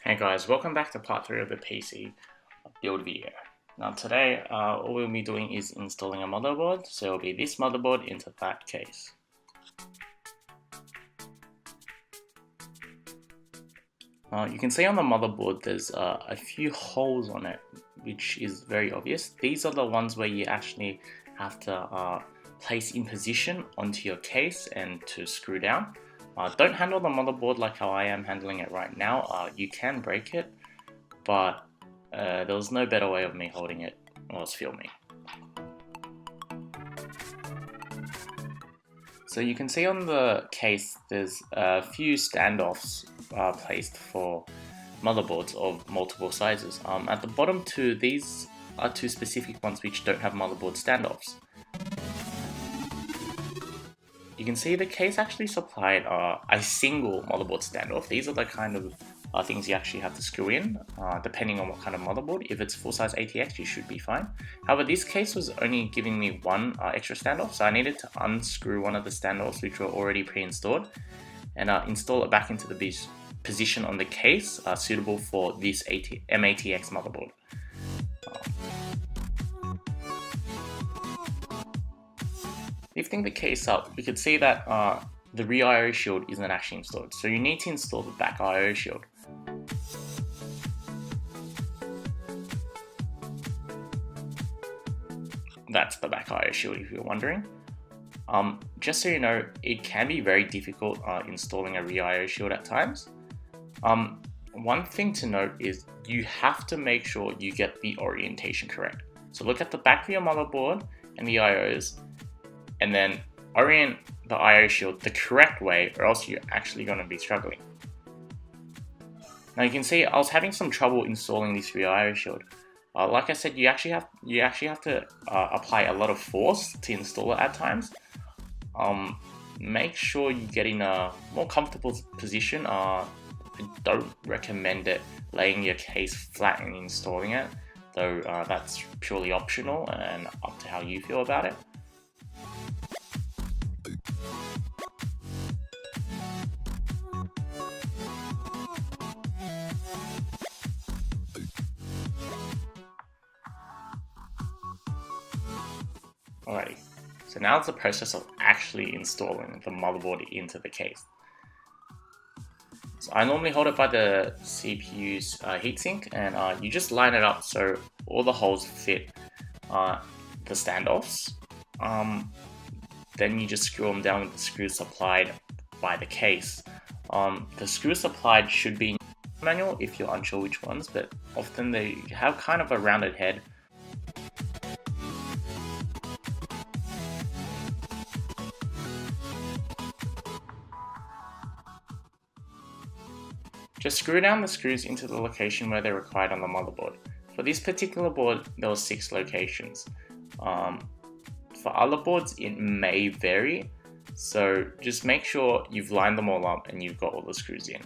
Hey guys, welcome back to part 3 of the PC build video. Now today, all we'll be doing is installing a motherboard, so it'll be this motherboard into that case. You can see on the motherboard there's a few holes on it, which is very obvious. These are the ones where you actually have to place in position onto your case and to screw down. Don't handle the motherboard like how I am handling it right now. You can break it, but there was no better way of me holding it whilst filming. So you can see on the case there's a few standoffs placed for motherboards of multiple sizes. At the bottom two, these are two specific ones which don't have motherboard standoffs. You can see the case actually supplied a single motherboard standoff. These are the kind of things you actually have to screw in, depending on what kind of motherboard. If it's full-size ATX, you should be fine. However, this case was only giving me one extra standoff, so I needed to unscrew one of the standoffs which were already pre-installed and install it back into the position on the case suitable for this MATX motherboard. Lifting the case up, we could see that the rear IO shield isn't actually installed, so you need to install the back IO shield. That's the back IO shield if you're wondering. Just so you know, it can be very difficult installing a rear IO shield at times. One thing to note is you have to make sure you get the orientation correct. So look at the back of your motherboard and the IOs, and then orient the IO shield the correct way, or else you're actually going to be struggling. Now you can see I was having some trouble installing this rear IO shield. Like I said, you actually have to apply a lot of force to install it at times. Make sure you get in a more comfortable position. I don't recommend laying your case flat and installing it, though that's purely optional and up to how you feel about it. Alrighty, so now it's the process of actually installing the motherboard into the case. So I normally hold it by the CPU's heatsink, and you just line it up so all the holes fit the standoffs. Then you just screw them down with the screws supplied by the case. The screws supplied should be in the manual if you're unsure which ones, but often they have kind of a rounded head. Just screw down the screws into the location where they're required on the motherboard. For this particular board, there were 6 locations. For other boards, it may vary, so just make sure you've lined them all up and you've got all the screws in.